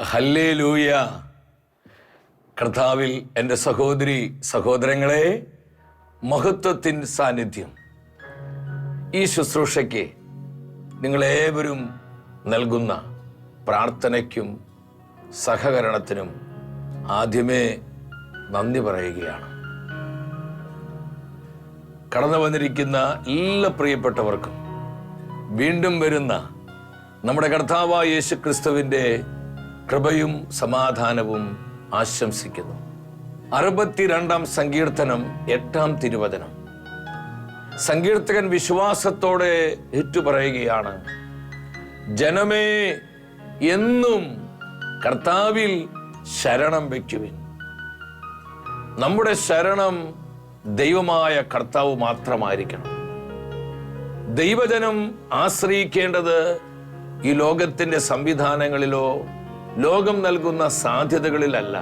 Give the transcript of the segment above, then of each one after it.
Hallelujah. കർത്താവിൽ എൻ്റെ സഹോദരി സഹോദരങ്ങളെ, മഹത്വത്തിൻ സാന്നിധ്യം ഈ ശുശ്രൂഷയ്ക്ക് നിങ്ങളേവരും നൽകുന്ന പ്രാർത്ഥനയ്ക്കും സഹകരണത്തിനും ആദ്യമേ നന്ദി പറയുകയാണ്. കടന്നു വന്നിരിക്കുന്ന എല്ലാ പ്രിയപ്പെട്ടവർക്കും വീണ്ടും വരുന്ന നമ്മുടെ കർത്താവായ യേശു ക്രിസ്തുവിൻ്റെ കൃപയും സമാധാനവും ആശംസിക്കുന്നു. 62-ാം സങ്കീർത്തനം 8-ാം തിരുവചനം. സങ്കീർത്തകൻ വിശ്വാസത്തോടെ ഏറ്റുപറയുകയാണ്, ജനമേ എന്നും കർത്താവിൽ ശരണം വയ്ക്കുവിൻ. നമ്മുടെ ശരണം ദൈവമായ കർത്താവ് മാത്രമായിരിക്കണം. ദൈവജനം ആശ്രയിക്കേണ്ടത് ഈ ലോകത്തിന്റെ സംവിധാനങ്ങളിലോ ലോകം നൽകുന്ന സാധ്യതകളിലല്ല,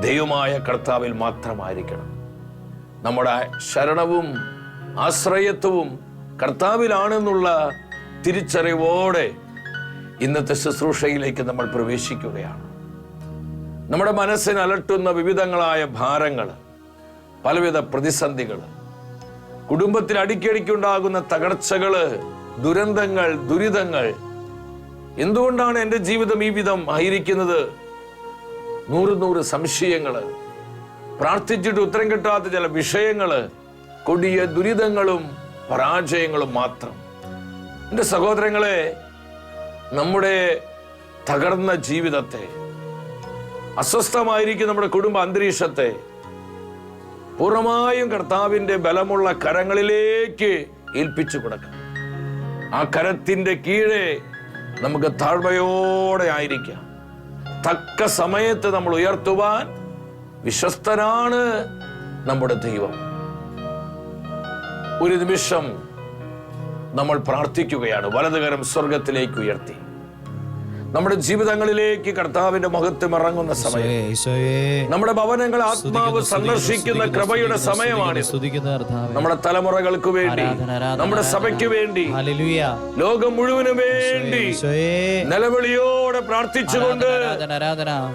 ദൈവമായ കർത്താവിൽ മാത്രമായിരിക്കണം. നമ്മുടെ ശരണവും ആശ്രയത്വവും കർത്താവിലാണെന്നുള്ള തിരിച്ചറിവോടെ ഇന്നത്തെ ശുശ്രൂഷയിലേക്ക് നമ്മൾ പ്രവേശിക്കുകയാണ്. നമ്മുടെ മനസ്സിന് അലട്ടുന്ന വിവിധങ്ങളായ ഭാരങ്ങൾ, പലവിധ പ്രതിസന്ധികൾ, കുടുംബത്തിൽ അടിക്കടിക്കുണ്ടാകുന്ന തകർച്ചകൾ, ദുരന്തങ്ങൾ, ദുരിതങ്ങൾ, എന്തുകൊണ്ടാണ് എൻ്റെ ജീവിതം ഈ വിധം ആയിരിക്കുന്നത്? 100 സംശയങ്ങൾ, പ്രാർത്ഥിച്ചിട്ട് ഉത്തരം കിട്ടാത്ത ചില വിഷയങ്ങൾ, കൊടിയ ദുരിതങ്ങളും പരാജയങ്ങളും മാത്രം. എൻ്റെ സഹോദരങ്ങളെ, നമ്മുടെ തകർന്ന ജീവിതത്തെ, അസ്വസ്ഥമായിരിക്കും നമ്മുടെ കുടുംബ അന്തരീക്ഷത്തെ പൂർണ്ണമായും കർത്താവിൻ്റെ ബലമുള്ള കരങ്ങളിലേക്ക് ഏൽപ്പിച്ചു കൊടുക്കാം. ആ കരത്തിന്റെ കീഴെ നമുക്ക് താഴ്മയോടെ ആയിരിക്കാം. തക്ക സമയത്ത് നമ്മൾ ഉയർത്തുവാൻ വിശ്വസ്തനാണ് നമ്മുടെ ദൈവം. ഒരു നിമിഷം നമ്മൾ പ്രാർത്ഥിക്കുകയാണ്. വലതുകരം സ്വർഗത്തിലേക്ക് ഉയർത്തി നമ്മുടെ ജീവിതങ്ങളിലേക്ക് കർത്താവിന്റെ മഹത്വം ഇറങ്ങുന്ന സമയം, നമ്മുടെ ഭവനങ്ങൾ ആത്മാവ് സന്ദർശിക്കുന്ന കൃപയുടെ സമയമാണ്. നമ്മുടെ തലമുറകൾക്ക് വേണ്ടി, നമ്മുടെ സഭയ്ക്ക് വേണ്ടി, ലോകം മുഴുവനും വേണ്ടി നിലവിളിയോടെ പ്രാർത്ഥിച്ചുകൊണ്ട്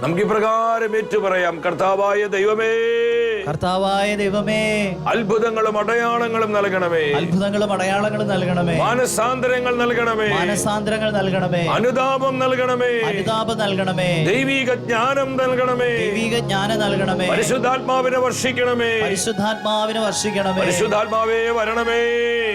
നമുക്ക് ഇപ്രകാരം ഏറ്റുപറയാം, കർത്താവായ ദൈവമേ, കർത്താവായ ദൈവമേ, അത്ഭുതങ്ങളും അടയാളങ്ങളും നൽകണമേ, അത്ഭുതങ്ങളും അടയാളങ്ങളും നൽകണമേ, മാനസാന്തരങ്ങൾ നൽകണമേ, മാനസാന്തരങ്ങൾ നൽകണമേ, അനുതാപം നൽകണമേ, അനുതാപം നൽകണമേ, ദൈവിക ജ്ഞാനം നൽകണമേ, ദൈവിക ജ്ഞാനം നൽകണമേ, പരിശുദ്ധാത്മാവിനെ വർഷിക്കണമേ, പരിശുദ്ധാത്മാവിനെ വർഷിക്കണമേ, പരിശുദ്ധാത്മാവേ വരണമേ,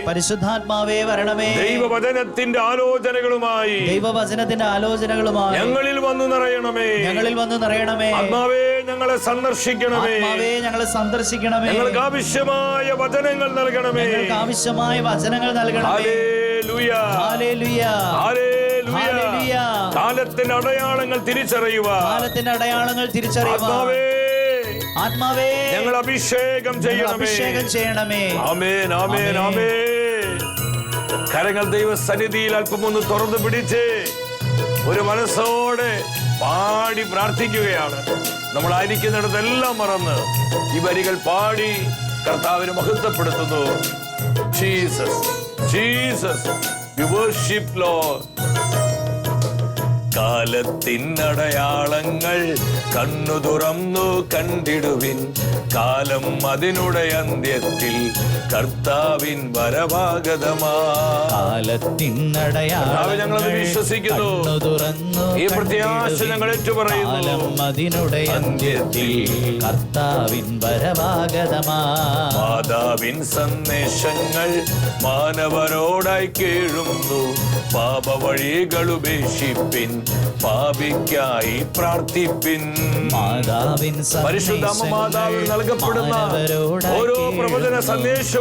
പരിശുദ്ധാത്മാവേ വരണമേ, ദൈവവചനത്തിന്റെ ആലോചനകളുമായി, ദൈവവചനത്തിന്റെ ആലോചനകളുമായി ഞങ്ങളിൽ വന്നു നിറയണമേ, ഞങ്ങളിൽ വന്നു നിറയണമേ, ആത്മാവേ ഞങ്ങളെ സന്ദർശിക്കണമേ, ആത്മാവേ ഞങ്ങളെ സന്ദർശിക്കണമേ, ഞങ്ങൾക്ക് ആവശ്യമായ വചനങ്ങൾ നൽകണമേ, ഞങ്ങൾക്ക് ആവശ്യമായ വചനങ്ങൾ നൽകണമേ. Hallelujah, hallelujah, hallelujah. ഹല്ലേലൂയ. കാലത്തിന്റെ അടയാളങ്ങൾ തിരിച്ചറിയുവാൻ, കാലത്തിന്റെ അടയാളങ്ങൾ തിരിച്ചറിയുവാൻ ആത്മാവേ ആത്മാവേ ഞങ്ങൾ അഭിഷേകം ചെയ്യണമേ, അഭിഷേകം ചെയ്യണമേ. ആമേൻ, ആമേൻ, ആമേൻ. കരങ്ങൾ ദൈവസന്നിധിയിൽ അല്പം ഒന്ന് തുറന്നു പിടിച്ച് ഒരു മനസ്സോടെ പാടി പ്രാർത്ഥിക്കുകയാണ്. നമ്മളായിരിക്കുന്നിടത്തെല്ലാം മറന്ന് ഈ വരികൾ പാടി കർത്താവിനെ മഹത്വപ്പെടുത്തുന്നു. Jesus, Jesus, we worship Lord. കാലത്തിനടയാളങ്ങൾ കണ്ണു തുറന്നു കണ്ടിടുവിൻ, കാലം അതിനുടെ അന്ത്യത്തിൽ കർത്താവിൻ വരവാഗതമാ. ഞങ്ങളത് വിശ്വസിക്കുന്നു. ഈ പ്രത്യാശ ഞങ്ങൾ ഏറ്റുപറയുന്നു. അതിനുടെ അന്ത്യത്തിൽ കർത്താവിൻ വരവാഗതമാ. മാതാവിൻ സന്ദേശങ്ങൾ മാനവരോടായി കേഴുന്നു, പാപവഴികളുപേക്ഷിപ്പിൻ, പാപിക്കായി പ്രാർത്ഥിപ്പിൻ. പരിശുദ്ധ മാതാവിൽ നൽകപ്പെടുന്ന ഓരോ പ്രവചന സന്ദേശവും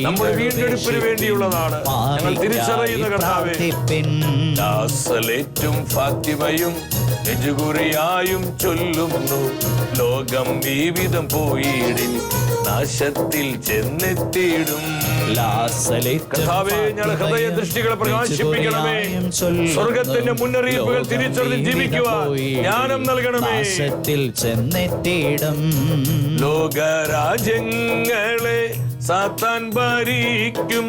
നമ്മുടെ വീണ്ടെടുപ്പിന് വേണ്ടിയുള്ളതാണ്. ഞങ്ങൾ തിരിച്ചറിയുന്ന കർത്താവേ, ദാസലേറ്റും ഫാത്തിമയും നെജുകുറിയായും ചൊല്ലുന്നു, ലോകം ജീവിതം പോയിടിൽ നാശത്തിൽ ചെന്നെത്തിയിടും. കർത്താവേ, ഞങ്ങളുടെ ഹൃദയ ദൃഷ്ടികളെ പ്രകാശിപ്പിക്കണമേ. സ്വർഗത്തിന്റെ മുന്നറിയിപ്പുകൾ തിരിച്ചറിഞ്ഞ് ജീവിക്കുവാൻ ജ്ഞാനം നൽകണമേ. ലോകരാജ്യങ്ങളെ സാത്താൻ ഭരിക്കും,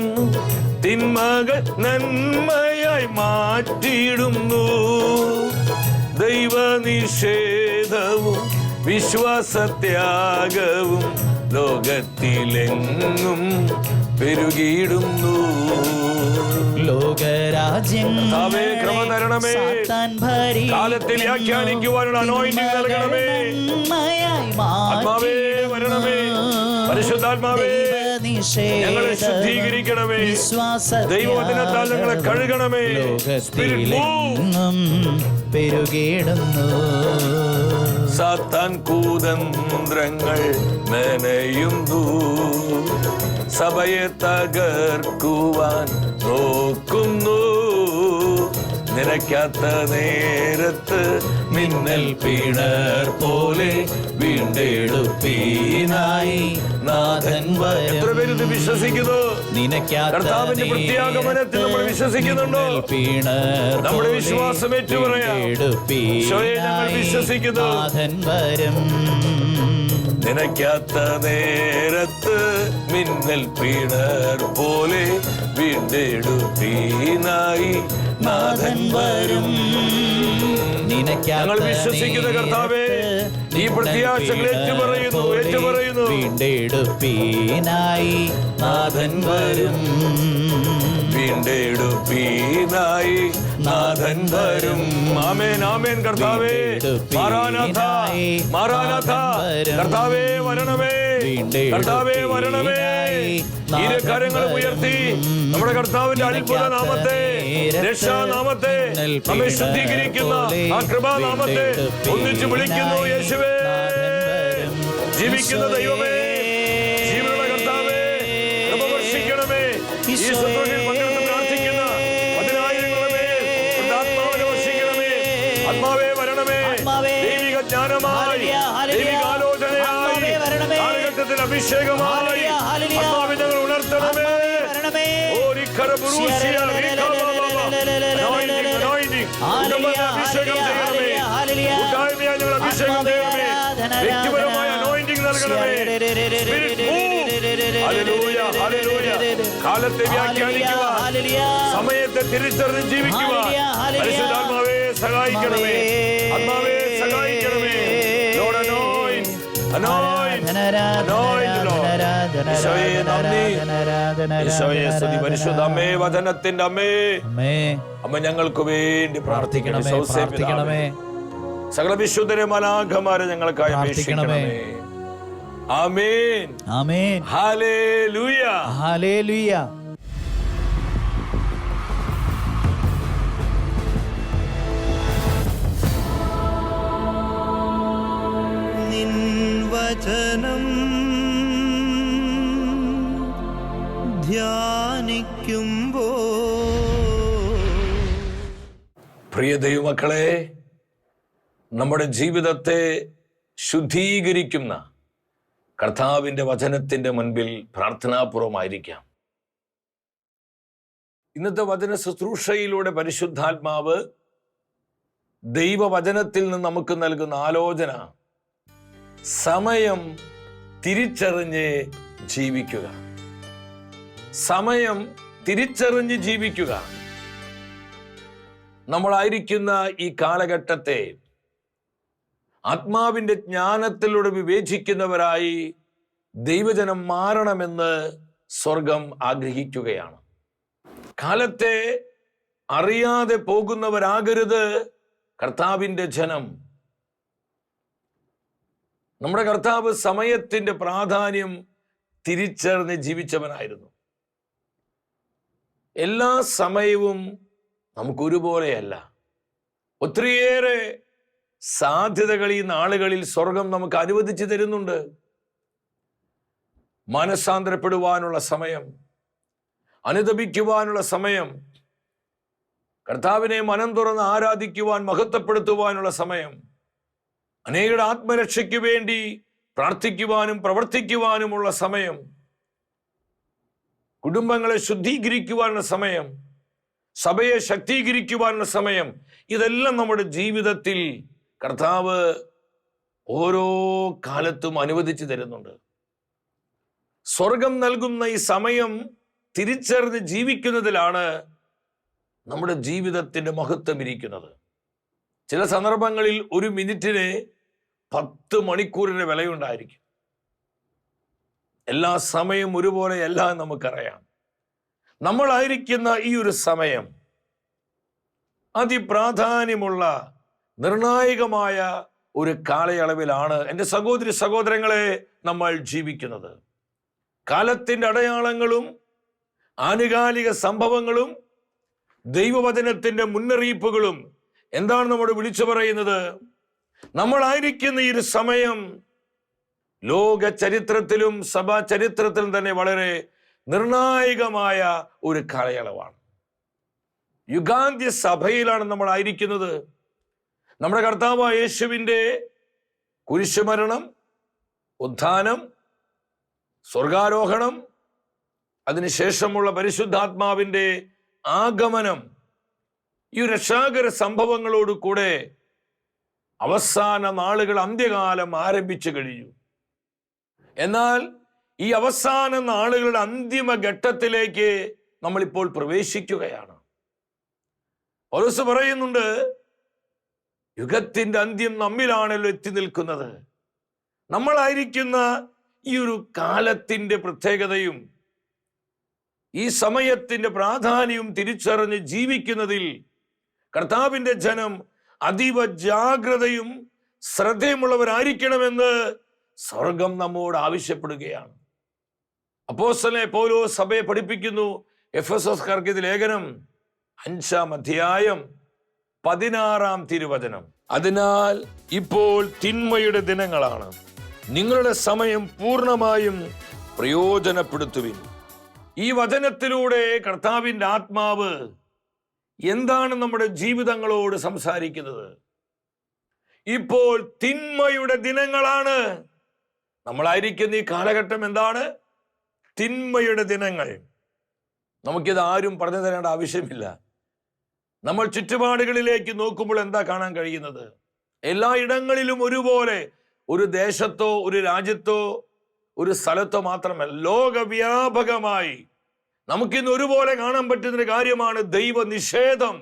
തിന്മകൾ നന്മയായി മാറ്റിയിടുന്നു. ദൈവനിഷേധവും വിശ്വാസത്യാഗവും ലോകത്തിലെങ്ങും പെരുകിയിടുന്നു. ലോകരാജ്യങ്ങളെ ക്രമ തരണമേ. സാത്താൻ ഭരിക്കുന്നു. കാലത്തിൽ വ്യാഖ്യാനിക്കുവാനുള്ള anointing നൽകണമേ. ആത്മാവേ വരണമേ. പരിശുദ്ധാത്മാവേ ഞങ്ങളെ ശുദ്ധീകരിക്കണമേ. ദൈവവചനത്താൽ ഞങ്ങളെ കഴുകണമേ. ലോകത്തിലെങ്ങും പെരുകിടുന്നു. സാത്താൻ കൂതന്ത്രങ്ങൾ മെനയുന്നു. സഭയെ തകർക്കുവാൻ നോക്കുന്നു. നിരക്കാത്ത നേരത്ത് മിന്നൽ പിണർ പോലെ വീണ്ടെടുപ്പീനായി നാഥൻ വരും. എത്ര പേര് ഇത് വിശ്വസിക്കുന്നു? കർത്താവിന്റെ പ്രത്യാഗമനത്തിൽ നമ്മൾ വിശ്വസിക്കുന്നുണ്ടോ? നമ്മുടെ വിശ്വാസം ഏറ്റുപറയാം. ഞങ്ങൾ വിശ്വസിക്കുന്നു. നാഥൻ വരും. നിനക്കാത്ത നേരത്ത് മിന്നൽ പിണർ പോലെ വീണ്ടെടുപ്പീനായി നാഥൻ വരും. ഞങ്ങൾ വിശ്വസിക്കുന്ന കർത്താവേ, ഈ പ്രത്യാശകൾ ഏറ്റുപറയുന്നു. വീണ്ടെടുപ്പീനായി നാഥൻ വരും. വീണ്ടെടുപ്പീനായി നാഥൻ വരും. ആമേൻ, ആമേൻ. കർത്താവേ മാറാനാഥ, മാറാനാഥ. കർത്താവേ വരണമേ, കർത്താവേ വരണമേ. ഇരു കരങ്ങൾ ഉയർത്തി നമ്മുടെ കർത്താവിന്റെ അത്ഭുത നാമത്തെ, രക്ഷാനാമത്തെ, നമ്മെ ശുദ്ധീകരിക്കുന്ന ആ കൃപാനാമത്തെ ഒന്നിച്ച് വിളിക്കുന്നു. യേശുവേ, ജീവിക്കുന്ന ദൈവമേ, ജീവനുള്ള കർത്താവേ, കൃപ വർഷിക്കണമേ. ഈ ശുശ്രൂഷയിൽ പങ്കെടുത്ത് പ്രാർത്ഥിക്കുന്ന പതിനായിരങ്ങളെ ആത്മാവിനെ വർഷിക്കണമേ. ആത്മാവേ വരണമേ. ദൈവിക ജ്ഞാനമായി, ദൈവികാലോചനയായി, കാലഘട്ടത്തിൽ അഭിഷേകമായി ആത്മാവിനെ ഞങ്ങൾ ഉണർത്തണമേ. അഭിഷേകം ചെയ്യണമേ. കൂട്ടായ്മയായി ഞങ്ങൾ അഭിഷേകം ചെയ്യണമേ. വ്യക്തിപരമായ അനോയിന്റിംഗ് നൽകണമേ. കാലത്തെ വ്യാഖ്യാനിക്കുവാൻ, സമയത്തെ തിരിച്ചറിഞ്ഞ് ജീവിക്കുവാൻ പരിശുദ്ധാത്മാവേ സഹായിക്കണമേ. ആത്മാവേ സഹായിക്കണമേ. Lord, anoint, anoint, anoint, Lord. ഈശോയെ നന്ദി. ഈശോയെ സ്തുതി. പരിശുദ്ധ അമ്മേ, വചനത്തിന്റെ അമ്മേ, അമ്മ ഞങ്ങൾക്ക് വേണ്ടി പ്രാർത്ഥിക്കണമേ. സകല വിശുദ്ധരെ മാലാഖമാരെ ഞങ്ങൾക്കായി അപേക്ഷിക്കണമേ. ആമേൻ, ആമേൻ. ഹല്ലേലൂയ, ഹല്ലേലൂയ. നിൻ വചനം ധ്യാനിക്കുമ്പോ പ്രിയ ദൈവമക്കളെ, നമ്മുടെ ജീവിതത്തെ ശുദ്ധീകരിക്കുന്ന കർത്താവിന്റെ വചനത്തിന്റെ മുൻപിൽ പ്രാർത്ഥനാപൂർവമായിരിക്കാം. ഇന്നത്തെ വചന ശുശ്രൂഷയിലൂടെ പരിശുദ്ധാത്മാവ് ദൈവവചനത്തിൽ നിന്ന് നമുക്ക് നൽകുന്ന ആലോചന, സമയം തിരിച്ചറിഞ്ഞ് ജീവിക്കുക. സമയം തിരിച്ചറിഞ്ഞ് ജീവിക്കുക. നമ്മളായിരിക്കുന്ന ഈ കാലഘട്ടത്തെ ആത്മാവിന്റെ ജ്ഞാനത്തിലൂടെ വിവേചിക്കുന്നവരായി ദൈവജനം മാറണമെന്ന് സ്വർഗം ആഗ്രഹിക്കുകയാണ്. കാലത്തെ അറിയാതെ പോകുന്നവരാകരുത് കർത്താവിന്റെ ജനം. നമ്മുടെ കർത്താവ് സമയത്തിന്റെ പ്രാധാന്യം തിരിച്ചറിഞ്ഞ് ജീവിച്ചവനായിരുന്നു. എല്ലാ സമയവും നമുക്കൊരുപോലെയല്ല. ഒത്തിരിയേറെ സാധ്യതകൾ ഈ നാളുകളിൽ സ്വർഗം നമുക്ക് അനുവദിച്ചു തരുന്നുണ്ട്. മനസ്സാന്തരപ്പെടുവാനുള്ള സമയം, അനുതപിക്കുവാനുള്ള സമയം, കർത്താവിനെ മനം തുറന്ന് ആരാധിക്കുവാൻ, മഹത്വപ്പെടുത്തുവാനുള്ള സമയം, അനേകരുടെ ആത്മരക്ഷയ്ക്ക് വേണ്ടി പ്രാർത്ഥിക്കുവാനും പ്രവർത്തിക്കുവാനുമുള്ള സമയം, കുടുംബങ്ങളെ ശുദ്ധീകരിക്കുവാനുള്ള സമയം, സഭയെ ശക്തീകരിക്കുവാനുള്ള സമയം, ഇതെല്ലാം നമ്മുടെ ജീവിതത്തിൽ കർത്താവ് ഓരോ കാലത്തും അനുവദിച്ചു തരുന്നുണ്ട്. സ്വർഗം നൽകുന്ന ഈ സമയം തിരിച്ചറിഞ്ഞ് ജീവിക്കുന്നതിലാണ് നമ്മുടെ ജീവിതത്തിന്റെ മഹത്വം ഇരിക്കുന്നത്. ചില സന്ദർഭങ്ങളിൽ ഒരു മിനിറ്റിന് 10 മണിക്കൂറിന്റെ വിലയുണ്ടായിരിക്കും. എല്ലാ സമയവും ഒരുപോലെ എല്ലാം നമുക്കറിയാം. നമ്മളായിരിക്കുന്ന ഈ ഒരു സമയം അതിപ്രാധാന്യമുള്ള നിർണായകമായ ഒരു കാലയളവിലാണ് എൻ്റെ സഹോദരി സഹോദരങ്ങളെ നമ്മൾ ജീവിക്കുന്നത്. കാലത്തിൻ്റെ അടയാളങ്ങളും ആനുകാലിക സംഭവങ്ങളും ദൈവവചനത്തിൻ്റെ മുന്നറിയിപ്പുകളും എന്താണ് നമ്മോട് വിളിച്ചു പറയുന്നത്? നമ്മളായിരിക്കുന്ന ഈ ഒരു സമയം ലോക ചരിത്രത്തിലും സഭാ ചരിത്രത്തിലും തന്നെ വളരെ നിർണായകമായ ഒരു കാലയളവാണ്. യുഗാന്ത്യ സഭയിലാണ് നമ്മൾ ആയിരിക്കുന്നത്. നമ്മുടെ കർത്താവായ യേശുവിൻ്റെ കുരിശുമരണം, ഉത്ഥാനം, സ്വർഗാരോഹണം, അതിനുശേഷമുള്ള പരിശുദ്ധാത്മാവിൻ്റെ ആഗമനം, ഈ രക്ഷാകര സംഭവങ്ങളോട് കൂടെ അവസാന നാളുകൾ, അന്ത്യകാലം ആരംഭിച്ചു കഴിഞ്ഞു. എന്നാൽ ഈ അവസാന നാളുകളുടെ അന്തിമ ഘട്ടത്തിലേക്ക് നമ്മളിപ്പോൾ പ്രവേശിക്കുകയാണ്. പൗലോസ് പറയുന്നുണ്ട്, യുഗത്തിന്റെ അന്ത്യം നമ്മിലാണല്ലോ എത്തി നിൽക്കുന്നത്. നമ്മളായിരിക്കുന്ന ഈ ഒരു കാലത്തിന്റെ പ്രത്യേകതയും ഈ സമയത്തിന്റെ പ്രാധാന്യവും തിരിച്ചറിഞ്ഞ് ജീവിക്കുന്നതിൽ കർത്താവിന്റെ ജനം അതീവ ജാഗ്രതയും ശ്രദ്ധയുമുള്ളവരായിരിക്കണമെന്ന് സ്വർഗം നമ്മോട് ആവശ്യപ്പെടുകയാണ്. അപ്പോസ്തലനായ പൗലോസ് സഭയെ പഠിപ്പിക്കുന്നു. എഫെസോസ്കാർക്ക് ഇത് ലേഖനം 5-ാം അധ്യായം 16-ാം തിരുവചനം. അതിനാൽ ഇപ്പോൾ തിന്മയുടെ ദിനങ്ങളാണ്, നിങ്ങളുടെ സമയം പൂർണ്ണമായും പ്രയോജനപ്പെടുത്തുവിൻ. ഈ വചനത്തിലൂടെ കർത്താവിൻ്റെ ആത്മാവ് എന്താണ് നമ്മുടെ ജീവിതങ്ങളോട് സംസാരിക്കുന്നത്? ഇപ്പോൾ തിന്മയുടെ ദിനങ്ങളാണ്. നമ്മളായിരിക്കുന്ന ഈ കാലഘട്ടം എന്താണ്? തിന്മയുടെ ദിനങ്ങൾ. നമുക്കിത് ആരും പറഞ്ഞു തരേണ്ട ആവശ്യമില്ല. നമ്മൾ ചുറ്റുപാടുകളിലേക്ക് നോക്കുമ്പോൾ എന്താ കാണാൻ കഴിയുന്നത്? എല്ലാ ഇടങ്ങളിലും ഒരുപോലെ, ഒരു ദേശത്തോ ഒരു രാജ്യത്തോ ഒരു സ്ഥലത്തോ മാത്രമല്ല, ലോകവ്യാപകമായി നമുക്കിന്ന് ഒരുപോലെ കാണാൻ പറ്റുന്നൊരു കാര്യമാണ് ദൈവനിഷേധം,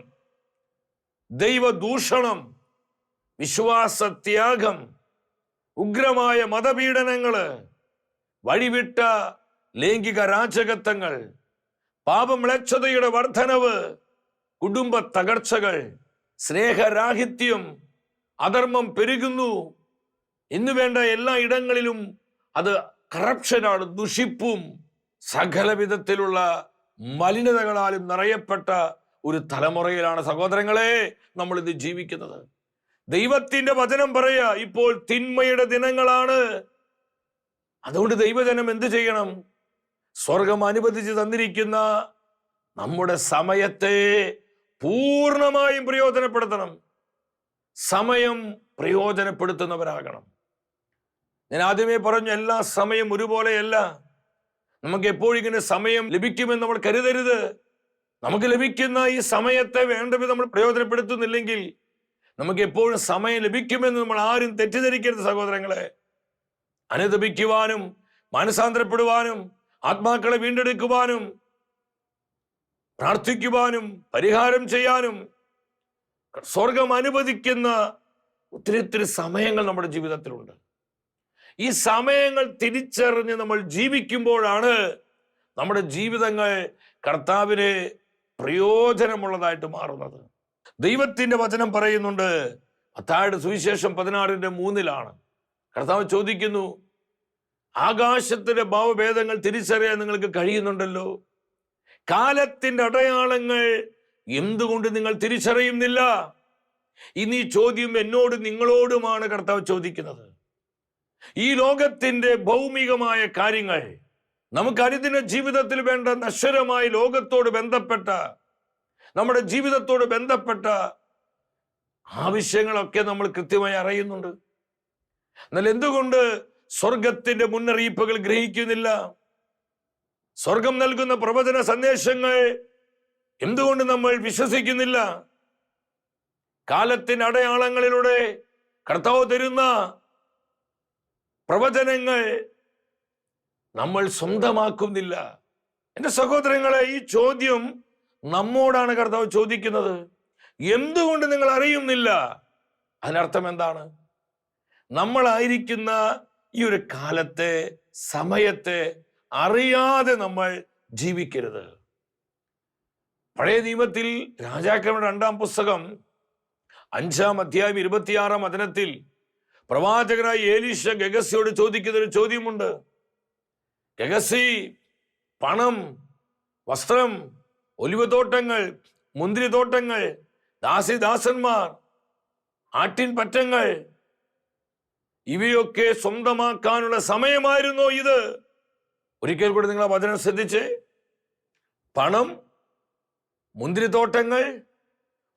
ദൈവദൂഷണം, വിശ്വാസത്യാഗം, ഉഗ്രമായ മതപീഡനങ്ങള്, വഴിവിട്ട ലൈംഗിക രാജകത്വങ്ങൾ, പാപമ്ലേച്ഛതയുടെ വർധനവ്, കുടുംബ തകർച്ചകൾ, സ്നേഹരാഹിത്യം, അധർമ്മം പെരുകുന്നു. ഇന്ന് വേണ്ട എല്ലാ ഇടങ്ങളിലും അത് കറപ്ഷനാണ്, ദുഷിപ്പും സകല വിധത്തിലുള്ള മലിനതകളാലും നിറയപ്പെട്ട ഒരു തലമുറയിലാണ് സഹോദരങ്ങളെ നമ്മൾ ഇത് ജീവിക്കുന്നത്. ദൈവത്തിന്റെ വചനം പറയാ, ഇപ്പോൾ തിന്മയുടെ ദിനങ്ങളാണ്. അതുകൊണ്ട് ദൈവജനം എന്ത് ചെയ്യണം? സ്വർഗം അനുവദിച്ച് തന്നിരിക്കുന്ന നമ്മുടെ സമയത്തെ പൂർണ്ണമായും പ്രയോജനപ്പെടുത്തണം. സമയം പ്രയോജനപ്പെടുത്തുന്നവരാകണം. ഞാൻ ആദ്യമേ പറഞ്ഞു, എല്ലാ സമയം ഒരുപോലെയല്ല. നമുക്ക് എപ്പോഴും ഇങ്ങനെ സമയം ലഭിക്കുമെന്ന് നമ്മൾ കരുതരുത്. നമുക്ക് ലഭിക്കുന്ന ഈ സമയത്തെ വേണ്ടത് നമ്മൾ പ്രയോജനപ്പെടുത്തുന്നില്ലെങ്കിൽ നമുക്ക് എപ്പോഴും സമയം ലഭിക്കുമെന്ന് നമ്മൾ ആരും തെറ്റിദ്ധരിക്കരുത് സഹോദരങ്ങളെ. അനുതപിക്കുവാനും മാനസാന്തരപ്പെടുവാനും ആത്മാക്കളെ വീണ്ടെടുക്കുവാനും പ്രാർത്ഥിക്കുവാനും പരിഹാരം ചെയ്യാനും സ്വർഗം അനുവദിക്കുന്ന ഒത്തിരി സമയങ്ങൾ നമ്മുടെ ജീവിതത്തിലുണ്ട്. ഈ സമയങ്ങൾ തിരിച്ചറിഞ്ഞ് നമ്മൾ ജീവിക്കുമ്പോഴാണ് നമ്മുടെ ജീവിതങ്ങൾ കർത്താവിന് പ്രയോജനമുള്ളതായിട്ട് മാറുന്നത്. ദൈവത്തിന്റെ വചനം പറയുന്നുണ്ട്, മത്തായിയുടെ സുവിശേഷം 16:3 കർത്താവ് ചോദിക്കുന്നു, ആകാശത്തിന്റെ ഭാവഭേദങ്ങൾ തിരിച്ചറിയാൻ നിങ്ങൾക്ക് കഴിയുന്നുണ്ടല്ലോ, കാലത്തിന്റെ അടയാളങ്ങൾ എന്തുകൊണ്ട് നിങ്ങൾ തിരിച്ചറിയുന്നില്ല? ഇനി ഈ ചോദ്യം എന്നോട് നിങ്ങളോടുമാണ് കർത്താവ് ചോദിക്കുന്നത്. ഈ ലോകത്തിന്റെ ഭൗമികമായ കാര്യങ്ങൾ, നമുക്ക് അനുദിന ജീവിതത്തിൽ വേണ്ട നശ്വരമായ ലോകത്തോട് ബന്ധപ്പെട്ട, നമ്മുടെ ജീവിതത്തോട് ബന്ധപ്പെട്ട ആവശ്യങ്ങളൊക്കെ നമ്മൾ കൃത്യമായി അറിയുന്നുണ്ട്. എന്നാൽ എന്തുകൊണ്ട് സ്വർഗത്തിന്റെ മുന്നറിയിപ്പുകൾ ഗ്രഹിക്കുന്നില്ല? സ്വർഗം നൽകുന്ന പ്രവചന സന്ദേശങ്ങൾ എന്തുകൊണ്ട് നമ്മൾ വിശ്വസിക്കുന്നില്ല? കാലത്തിന്റെ അടയാളങ്ങളിലൂടെ കർത്താവ് തരുന്ന പ്രവചനങ്ങൾ നമ്മൾ സ്വന്തമാക്കുന്നില്ല. എൻ്റെ സഹോദരങ്ങളെ, ഈ ചോദ്യം നമ്മോടാണ് കർത്താവ് ചോദിക്കുന്നത്. എന്തുകൊണ്ട് നിങ്ങൾ അറിയുന്നില്ല? അതിനർത്ഥം എന്താണ്? നമ്മളായിരിക്കുന്ന ഈ ഒരു കാലത്തെ, സമയത്തെ അറിയാതെ നമ്മൾ ജീവിക്കരുത്. പഴയ നിയമത്തിൽ രാജാക്കന്മാരുടെ 2-ാം പുസ്തകം 5-ാം അധ്യായം 26-ാം വചനത്തിൽ പ്രവാചകനായ എലീശ ഗഹസിയോട് ചോദിക്കുന്ന ഒരു ചോദ്യമുണ്ട്. ഗഹസി, പണം, വസ്ത്രം, ഒലിവത്തോട്ടങ്ങൾ, മുന്തിരിത്തോട്ടങ്ങൾ, ദാസിദാസന്മാർ, ആട്ടിൻ പറ്റങ്ങൾ, ഇവയൊക്കെ സ്വന്തമാക്കാനുള്ള സമയമായിരുന്നോ ഇത്? ഒരിക്കൽ കൂടി നിങ്ങൾ ആ വചനം ശ്രദ്ധിച്ച്. പണം, മുന്തിരിത്തോട്ടങ്ങൾ,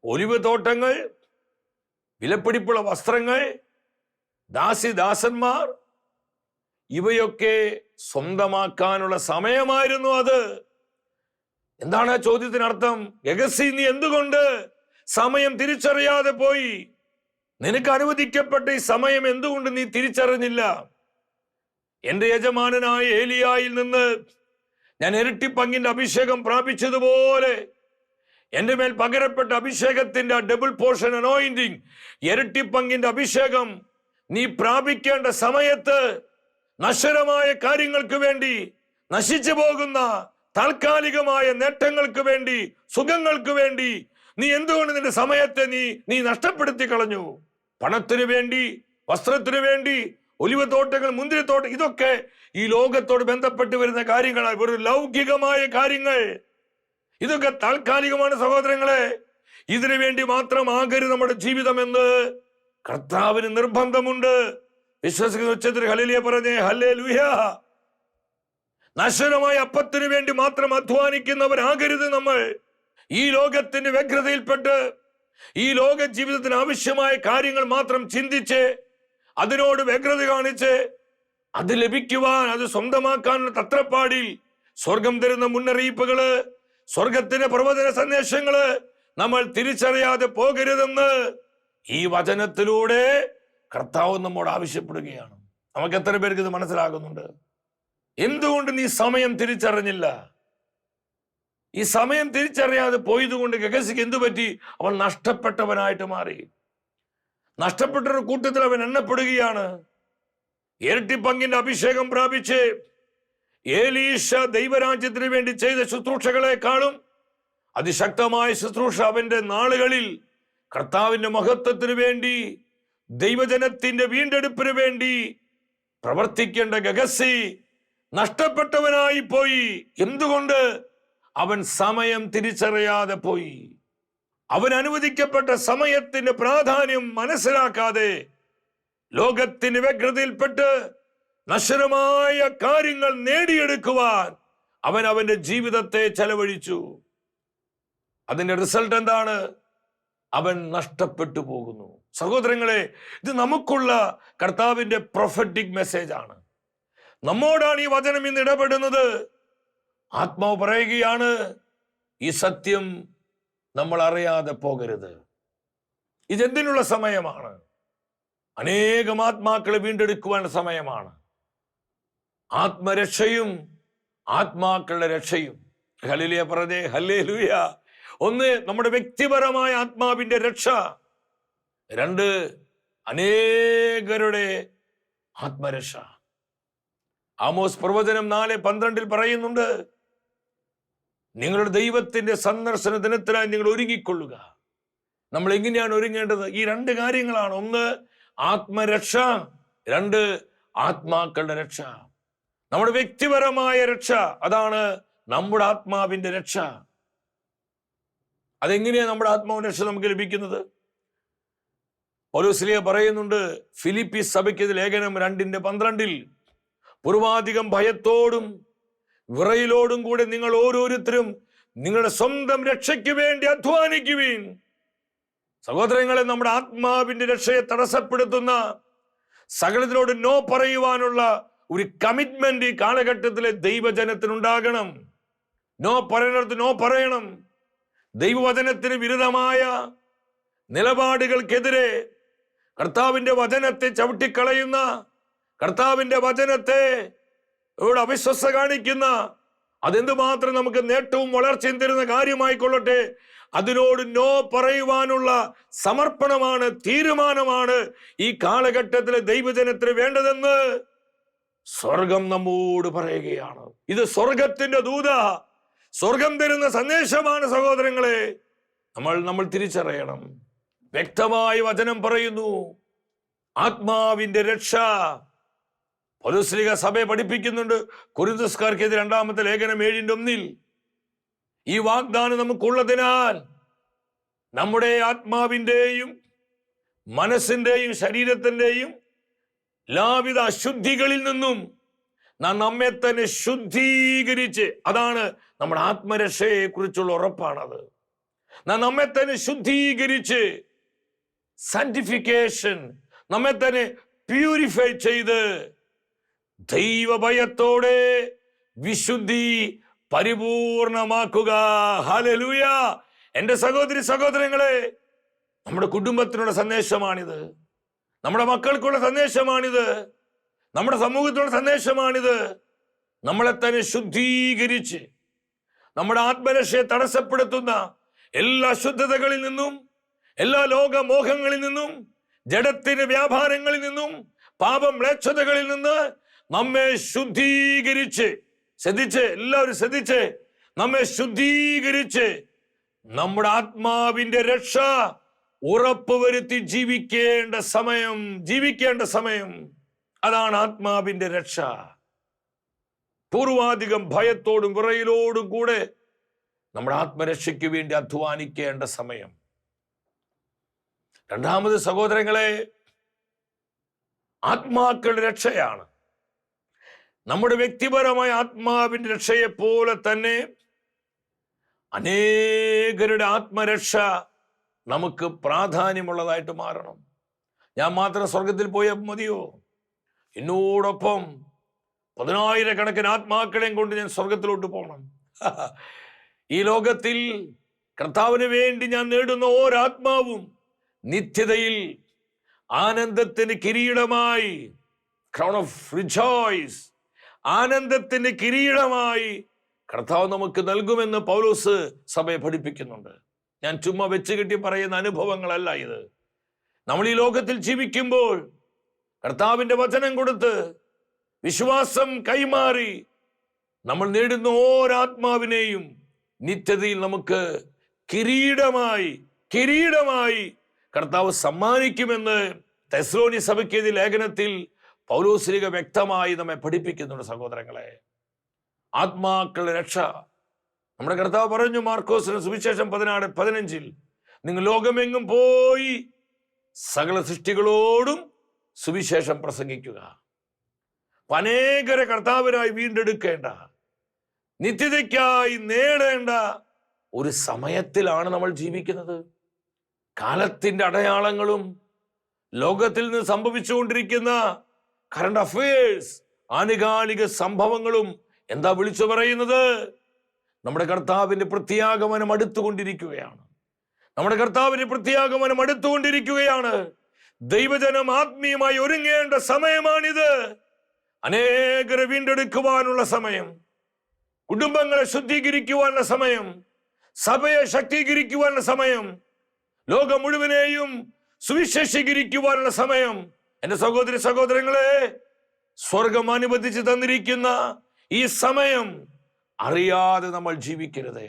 ഒലിവ് തോട്ടങ്ങൾ, വിലപിടിപ്പുള്ള വസ്ത്രങ്ങൾ, ദാസിദാസന്മാർ, ഇവയൊക്കെ സ്വന്തമാക്കാനുള്ള സമയമായിരുന്നു അത്. എന്താണ് ആ ചോദ്യത്തിനർത്ഥം? ഗഹസി, നീ എന്തുകൊണ്ട് സമയം തിരിച്ചറിയാതെ പോയി? നിനക്ക് അനുവദിക്കപ്പെട്ട ഈ സമയം എന്തുകൊണ്ട് നീ തിരിച്ചറിഞ്ഞില്ല? എന്റെ യജമാനനായ ഏലിയായിൽ നിന്ന് ഞാൻ ഇരട്ടി പങ്കിന്റെ അഭിഷേകം പ്രാപിച്ചതുപോലെ എന്റെ മേൽ പകരപ്പെട്ട അഭിഷേകത്തിന്റെ ഡബിൾ പോർഷൻ അനോയിന്റിങ്, ഇരട്ടി പങ്കിന്റെ അഭിഷേകം നീ പ്രാപിക്കേണ്ട സമയത്ത് നശ്വരമായ കാര്യങ്ങൾക്ക് വേണ്ടി, നശിച്ചു പോകുന്ന താൽക്കാലികമായ നേട്ടങ്ങൾക്ക് വേണ്ടി, സുഖങ്ങൾക്ക് വേണ്ടി നീ എന്തുകൊണ്ട് നിന്റെ സമയത്തെ നീ നഷ്ടപ്പെടുത്തി കളഞ്ഞു? പണത്തിനു വേണ്ടി, വസ്ത്രത്തിനു വേണ്ടി, ഒലിവത്തോട്ടങ്ങൾ, മുന്തിരിത്തോട്ടം, ഇതൊക്കെ ഈ ലോകത്തോട് ബന്ധപ്പെട്ട് വരുന്ന കാര്യങ്ങളാണ്. വെറും ലൗകികമായ കാര്യങ്ങൾ. ഇതൊക്കെ താൽക്കാലികമാണ് സഹോദരങ്ങളെ. ഇതിനു വേണ്ടി മാത്രമാകരുത് നമ്മുടെ ജീവിതമെന്ന് കർത്താവിന് നിർബന്ധമുണ്ട്. വിശ്വസിക്കുന്ന ഉച്ചത്തിൽ ഹല്ലേലൂയ പറഞ്ഞേ, ഹല്ലേലൂയ. നശ്വരമായ അപ്പത്തിനു വേണ്ടി മാത്രം അധ്വാനിക്കുന്നവരാകരുത് നമ്മൾ. ഈ ലോകത്തിന്റെ വ്യഗ്രതയിൽപ്പെട്ട് ഈ ലോക ജീവിതത്തിന് ആവശ്യമായ കാര്യങ്ങൾ മാത്രം ചിന്തിച്ച് അതിനോട് വ്യഗ്രത കാണിച്ച് അത് ലഭിക്കുവാൻ, അത് സ്വന്തമാക്കാനുള്ള തത്രപ്പാടിൽ സ്വർഗം തരുന്ന മുന്നറിയിപ്പുകള്, സ്വർഗത്തിന്റെ പ്രവചന സന്ദേശങ്ങള് നമ്മൾ തിരിച്ചറിയാതെ പോകരുതെന്ന് ഈ വചനത്തിലൂടെ കർത്താവ് നമ്മോട് ആവശ്യപ്പെടുകയാണ്. നമുക്ക് എത്ര പേർക്ക് ഇത് മനസ്സിലാകുന്നുണ്ട്? എന്തുകൊണ്ട് നീ സമയം തിരിച്ചറിഞ്ഞില്ല? ഈ സമയം തിരിച്ചറിയാതെ പോയതുകൊണ്ട് ഗഹസിക്ക് എന്തു പറ്റി? അവൻ നഷ്ടപ്പെട്ടവനായിട്ട് മാറി. നഷ്ടപ്പെട്ടൊരു കൂട്ടത്തിൽ അവൻ എണ്ണപ്പെടുകയാണ്. ഇരട്ടി പങ്കിന്റെ അഭിഷേകം പ്രാപിച്ച് ഏലീശ ദൈവരാജ്യത്തിന് വേണ്ടി ചെയ്ത ശുശ്രൂഷകളെക്കാളും അതിശക്തമായ ശുശ്രൂഷ അവന്റെ നാളുകളിൽ കർത്താവിന്റെ മഹത്വത്തിന് വേണ്ടി, ദൈവജനത്തിന്റെ വീണ്ടെടുപ്പിന് വേണ്ടി പ്രവർത്തിക്കേണ്ട ഗഹസി നഷ്ടപ്പെട്ടവനായി പോയി. എന്തുകൊണ്ട്? അവൻ സമയം തിരിച്ചറിയാതെ പോയി. അവൻ അനുവദിക്കപ്പെട്ട സമയത്തിന്റെ പ്രാധാന്യം മനസ്സിലാക്കാതെ ലോകത്തിന്റെ വ്യഗ്രതയിൽപ്പെട്ട് നശ്വരമായ കാര്യങ്ങൾ നേടിയെടുക്കുവാൻ അവൻ അവന്റെ ജീവിതത്തെ ചെലവഴിച്ചു. അതിന്റെ റിസൾട്ട് എന്താണ്? അവൻ നഷ്ടപ്പെട്ടു പോകുന്നു. സഹോദരങ്ങളെ, ഇത് നമുക്കുള്ള കർത്താവിന്റെ പ്രൊഫറ്റിക് മെസ്സേജ് ആണ്. നമ്മോടാണ് ഈ വചനം ഇന്ന് ഇടപെടുന്നത്. ആത്മാവ് പറയുകയാണ്, ഈ സത്യം നമ്മൾ അറിയാതെ പോകരുത്. ഇതെന്തിനുള്ള സമയമാണ്? അനേകം ആത്മാക്കളെ വീണ്ടെടുക്കുവാനുള്ള സമയമാണ്. ആത്മരക്ഷയും ആത്മാക്കളുടെ രക്ഷയും. ഹല്ലേലൂയ പറഞ്ഞേ, ഹല്ലേലൂയ. ഒന്ന്, നമ്മുടെ വ്യക്തിപരമായ ആത്മാവിന്റെ രക്ഷ. 2, അനേകരുടെ ആത്മരക്ഷ. ആമോസ് പ്രവചനം 4:12 പറയുന്നുണ്ട്, നിങ്ങളുടെ ദൈവത്തിന്റെ സന്ദർശന ദിനത്തിനായി നിങ്ങൾ ഒരുങ്ങിക്കൊള്ളുക. നമ്മൾ എങ്ങനെയാണ് ഒരുങ്ങേണ്ടത്? ഈ 2 കാര്യങ്ങളാണ്. 1, ആത്മരക്ഷ. 2, ആത്മാക്കളുടെ രക്ഷ. നമ്മുടെ വ്യക്തിപരമായ രക്ഷ, അതാണ് നമ്മുടെ ആത്മാവിന്റെ രക്ഷ. അതെങ്ങനെയാണ് നമ്മുടെ ആത്മാവിന്റെ രക്ഷ നമുക്ക് ലഭിക്കുന്നത്? പൗലോസ് പറയുന്നുണ്ട് ഫിലിപ്പി സഭയ്ക്ക് ലേഖനം 2:12, പൂർവാധികം ഭയത്തോടും വിറയിലോടും കൂടെ നിങ്ങൾ ഓരോരുത്തരും നിങ്ങളുടെ സ്വന്തം രക്ഷയ്ക്ക് വേണ്ടി അധ്വാനിക്കുവിൻ. സഹോദരങ്ങളെ, നമ്മുടെ ആത്മാവിന്റെ രക്ഷയെ തടസ്സപ്പെടുത്തുന്ന സകലത്തിനോട് നോ പറയുവാനുള്ള ഒരു കമ്മിറ്റ്മെന്റ് ഈ കാലഘട്ടത്തിലെ ദൈവജനത്തിനുണ്ടാകണം. നോ പറയുന്നിടത്ത് നോ പറയണം. ദൈവവചനത്തിന് വിരുദ്ധമായ നിലപാടുകൾക്കെതിരെ കർത്താവിന്റെ വചനത്തെ ചവിട്ടിക്കളയുന്ന, കർത്താവിന്റെ വചനത്തെ അവിശ്വസത കാണിക്കുന്ന, അതെന്തുമാത്രം നമുക്ക് നേട്ടവും വളർച്ചയും തരുന്ന കാര്യമായിക്കൊള്ളട്ടെ, അതിനോട് നോ പറയുവാനുള്ള സമർപ്പണമാണ്, തീരുമാനമാണ് ഈ കാലഘട്ടത്തിലെ ദൈവജനത്തിന് വേണ്ടതെന്ന് സ്വർഗം നമ്മോട് പറയുകയാണ്. ഇത് സ്വർഗത്തിന്റെ ദൂത, സ്വർഗം തരുന്ന സന്ദേശമാണ് സഹോദരങ്ങളെ. നമ്മൾ തിരിച്ചറിയണം. വ്യക്തമായി വചനം പറയുന്നു, ആത്മാവിന്റെ രക്ഷ. പൗലോസ്ലീഹ സഭയെ പഠിപ്പിക്കുന്നുണ്ട്. കൊരിന്ത്യസ്കാർക്കെതിരെ 2-ാമത്തെ ലേഖനം 7:1 ഈ വാഗ്ദാനം നമുക്കുള്ളതിനാൽ നമ്മുടെ ആത്മാവിൻ്റെയും മനസ്സിന്റെയും ശരീരത്തിന്റെയും എല്ലാവിധ അശുദ്ധികളിൽ നിന്നും നാം നമ്മെ തന്നെ ശുദ്ധീകരിച്ച്, അതാണ് നമ്മുടെ ആത്മരക്ഷയെ കുറിച്ചുള്ള ഉറപ്പാണത്. നാം നമ്മെ തന്നെ ശുദ്ധീകരിച്ച്, സാന്റിഫിക്കേഷൻ, നമ്മെ തന്നെ പ്യൂരിഫൈ ചെയ്ത് ദൈവഭയത്തോടെ വിശുദ്ധി പരിപൂർണമാക്കുക. ഹല്ലേലൂയ. എന്റെ സഹോദരി സഹോദരങ്ങളെ, നമ്മുടെ കുടുംബത്തിനുള്ള സന്ദേശമാണിത്, നമ്മുടെ മക്കൾക്കുള്ള സന്ദേശമാണിത്, നമ്മുടെ സമൂഹത്തിനുള്ള സന്ദേശമാണിത്. നമ്മളെ തന്നെ ശുദ്ധീകരിച്ച് നമ്മുടെ ആത്മരക്ഷയെ തടസ്സപ്പെടുത്തുന്ന എല്ലാ അശുദ്ധതകളിൽ നിന്നും, എല്ലാ ലോകമോഹങ്ങളിൽ നിന്നും, ജഡത്തിന്റെ വ്യാപാരങ്ങളിൽ നിന്നും, പാപമ്ലേച്ഛതകളിൽ നിന്ന് നമ്മെ ശുദ്ധീകരിച്ച്, എല്ലാവരും ശ്രദ്ധിച്ച്, നമ്മെ ശുദ്ധീകരിച്ച് നമ്മുടെ ആത്മാവിന്റെ രക്ഷ ഉറപ്പുവരുത്തി ജീവിക്കേണ്ട സമയം, അതാണ് ആത്മാവിന്റെ രക്ഷ. പൂർവാധികം ഭയത്തോടും വിറയലോടും കൂടെ നമ്മുടെ ആത്മരക്ഷയ്ക്ക് വേണ്ടി അധ്വാനിക്കേണ്ട സമയം. രണ്ടാമത് സഹോദരങ്ങളെ, ആത്മാക്കളുടെ രക്ഷയാണ്. നമ്മുടെ വ്യക്തിപരമായ ആത്മാവിന്റെ രക്ഷയെ പോലെ തന്നെ അനേകരുടെ ആത്മരക്ഷ നമുക്ക് പ്രാധാന്യമുള്ളതായിട്ട് മാറണം. ഞാൻ മാത്രം സ്വർഗത്തിൽ പോയാൽ മതിയോ? എന്നോടൊപ്പം 10,000-കണക്കിന് ആത്മാക്കളെയും കൊണ്ട് ഞാൻ സ്വർഗത്തിലോട്ട് പോകണം. ഈ ലോകത്തിൽ കർത്താവിന് വേണ്ടി ഞാൻ നേടുന്ന ഓരാത്മാവും നിത്യതയിൽ ആനന്ദത്തിന് കിരീടമായി, ക്രൗൺ ഓഫ് റിജോയ്സ്, ആനന്ദത്തിന്റെ കിരീടമായി കർത്താവ് നമുക്ക് നൽകുമെന്ന് പൗലോസ് സഭയെ പഠിപ്പിക്കുന്നുണ്ട്. ഞാൻ ചുമ്മാ വെച്ച് കെട്ടി പറയുന്ന അനുഭവങ്ങളല്ല ഇത്. നമ്മൾ ഈ ലോകത്തിൽ ജീവിക്കുമ്പോൾ കർത്താവിന്റെ വചനം കൊടുത്ത് വിശ്വാസം കൈമാറി നമ്മൾ നേടുന്ന ഓരാത്മാവിനെയും നിത്യതയിൽ നമുക്ക് കിരീടമായി കർത്താവ് സമ്മാനിക്കുമെന്ന് തെസ്സലോനി സഭയ്ക്കെതിരെ ലേഖനത്തിൽ പൗലോസ്ലീഹ വ്യക്തമായി നമ്മെ പഠിപ്പിക്കുന്നുണ്ട്. സഹോദരങ്ങളെ, ആത്മാക്കളുടെ രക്ഷ നമ്മുടെ കർത്താവ് പറഞ്ഞു മാർക്കോസിന് സുവിശേഷം 16:15, നിങ്ങൾ ലോകമെങ്ങും പോയി സകല സൃഷ്ടികളോടും സുവിശേഷം പ്രസംഗിക്കുക. അനേകരെ കർത്താവിനായി വീണ്ടെടുക്കേണ്ട, നിത്യതയ്ക്കായി നേടേണ്ട ഒരു സമയത്തിലാണ് നമ്മൾ ജീവിക്കുന്നത്. കാലത്തിന്റെ അടയാളങ്ങളും ലോകത്തിൽ നിന്ന് സംഭവിച്ചുകൊണ്ടിരിക്കുന്ന കറണ്ട് അഫയേഴ്സ്, ആനുകാലിക സംഭവങ്ങളും എന്താ വിളിച്ചു പറയുന്നത്? നമ്മുടെ കർത്താവിന്റെ പ്രത്യാഗമനം അടുത്തുകൊണ്ടിരിക്കുകയാണ്. ദൈവജനം ആത്മീയമായി ഒരുങ്ങേണ്ട സമയമാണിത്. അനേകരെ വീണ്ടെടുക്കുവാനുള്ള സമയം, കുടുംബങ്ങളെ ശുദ്ധീകരിക്കുവാനുള്ള സമയം, സഭയെ ശക്തീകരിക്കുവാനുള്ള സമയം, ലോകം മുഴുവനെയും സുവിശേഷീകരിക്കുവാനുള്ള സമയം. എന്റെ സഹോദരി സഹോദരങ്ങളെ, സ്വർഗം അനുവദിച്ച് തന്നിരിക്കുന്ന ഈ സമയം അറിയാതെ നമ്മൾ ജീവിക്കരുത്.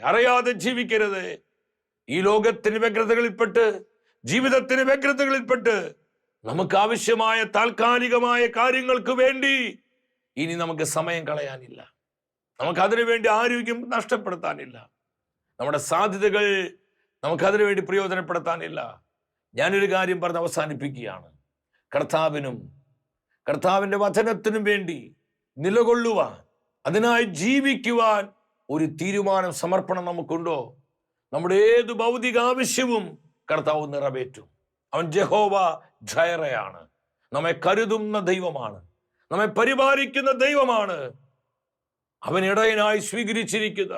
ഈ ലോകത്തിന് വ്യഗ്രതകളിൽപ്പെട്ട്, ജീവിതത്തിന് വ്യഗ്രതകളിൽപ്പെട്ട് നമുക്ക് ആവശ്യമായ താൽക്കാലികമായ കാര്യങ്ങൾക്ക് വേണ്ടി ഇനി നമുക്ക് സമയം കളയാനില്ല. നമുക്ക് അതിനുവേണ്ടി ആരോഗ്യം നഷ്ടപ്പെടുത്താനില്ല. നമ്മുടെ സാധ്യതകൾ നമുക്കതിനു വേണ്ടി പ്രയോജനപ്പെടുത്താനില്ല. ഞാനൊരു കാര്യം പറഞ്ഞ് അവസാനിപ്പിക്കുകയാണ്. കർത്താവിനും കർത്താവിൻ്റെ വചനത്തിനും വേണ്ടി നിലകൊള്ളുവാൻ, അതിനായി ജീവിക്കുവാൻ ഒരു തീരുമാനം, സമർപ്പണം നമുക്കുണ്ടോ? നമ്മുടെ ഏത് ഭൗതിക ആവശ്യവും കർത്താവ് നിറവേറ്റും. അവൻ യഹോവ ജയറയാണ്, നമ്മെ കരുതുന്ന ദൈവമാണ്, നമ്മെ പരിപാലിക്കുന്ന ദൈവമാണ്. അവൻ ഇടയനായി സ്വീകരിച്ചിരിക്കുന്ന,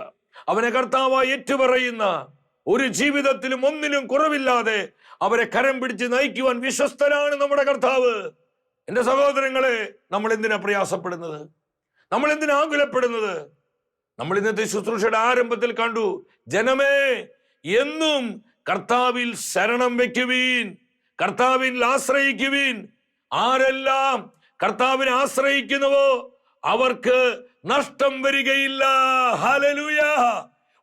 അവനെ കർത്താവായി ഏറ്റുപറയുന്ന, ഒരു ജീവിതത്തിലും ഒന്നിലും കുറവില്ലാതെ അവരെ കരം പിടിച്ച് നയിക്കുവാൻ വിശ്വസ്തനാണ് നമ്മുടെ കർത്താവ്. എന്റെ സഹോദരങ്ങളെ, നമ്മൾ എന്തിനാ പ്രയാസപ്പെടുന്നത്? നമ്മൾ എന്തിനാ ആകുലപ്പെടുന്നത്? നമ്മൾ ഇന്നത്തെ ശുശ്രൂഷയുടെ ആരംഭത്തിൽ കണ്ടു, ജനമേ എന്നും കർത്താവിൽ ശരണം വെക്കുവീൻ, കർത്താവിൽ ആശ്രയിക്കുവീൻ. ആരെല്ലാം കർത്താവിനെ ആശ്രയിക്കുന്നുവോ അവർക്ക് നഷ്ടം വരികയില്ല. ഹല്ലേലൂയ.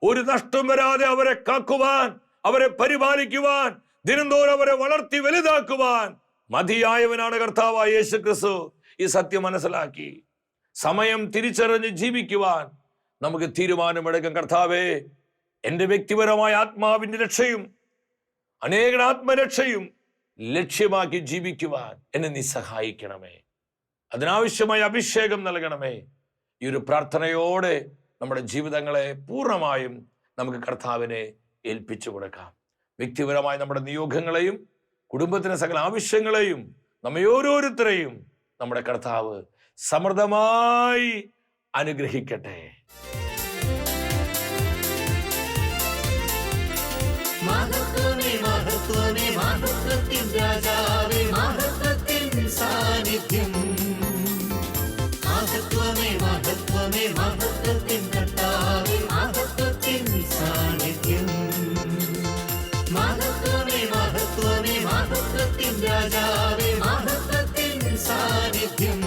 ഒരു നഷ്ടം വരാതെ അവരെ കാക്കുവാൻ, അവരെ പരിപാലിക്കുവാൻ, ദിനംതോറും അവരെ വളർത്തി വലുതാക്കുവാൻ മതിയായവനാണ് കർത്താവായ യേശു ക്രിസ്തു. ഈ സത്യം മനസ്സിലാക്കി സമയം തിരിച്ചറിഞ്ഞ് ജീവിക്കുവാൻ നമുക്ക് തീരുമാനമെടുക്കാം. കർത്താവേ, എൻ്റെ വ്യക്തിപരമായ ആത്മാവിന്റെ രക്ഷയും അനേകരുടെ ആത്മരക്ഷയും ലക്ഷ്യമാക്കി ജീവിക്കുവാൻ എന്നെ നീ സഹായിക്കണമേ. അതിനാവശ്യമായ അഭിഷേകം നൽകണമേ. ഈ ഒരു പ്രാർത്ഥനയോടെ നമ്മുടെ ജീവിതങ്ങളെ പൂർണ്ണമായും നമുക്ക് കർത്താവിനെ ഏൽപ്പിച്ചു കൊടുക്കാം. വ്യക്തിപരമായ നമ്മുടെ നിയോഗങ്ങളെയും കുടുംബത്തിന് സകല ആവശ്യങ്ങളെയും നമ്മെ ഓരോരുത്തരെയും നമ്മുടെ കർത്താവ് സമൃദ്ധമായി അനുഗ്രഹിക്കട്ടെ. മഹത്വമേ മഹത്വമേ മഹത്വത്തിൻ രാജാവേ, മഹത്വത്തിൻ സാന്നിധ്യം. മഹത്വമേ മഹത്വമേ മഹത്വത്തിൻ കർത്താവേ, മഹത്വത്തിൻ സാന്നിധ്യം. മഹത്വമേ മഹത്വമേ മഹത്വത്തിൻ രാജാവേ, മഹത്വത്തിൻ സാന്നിധ്യം.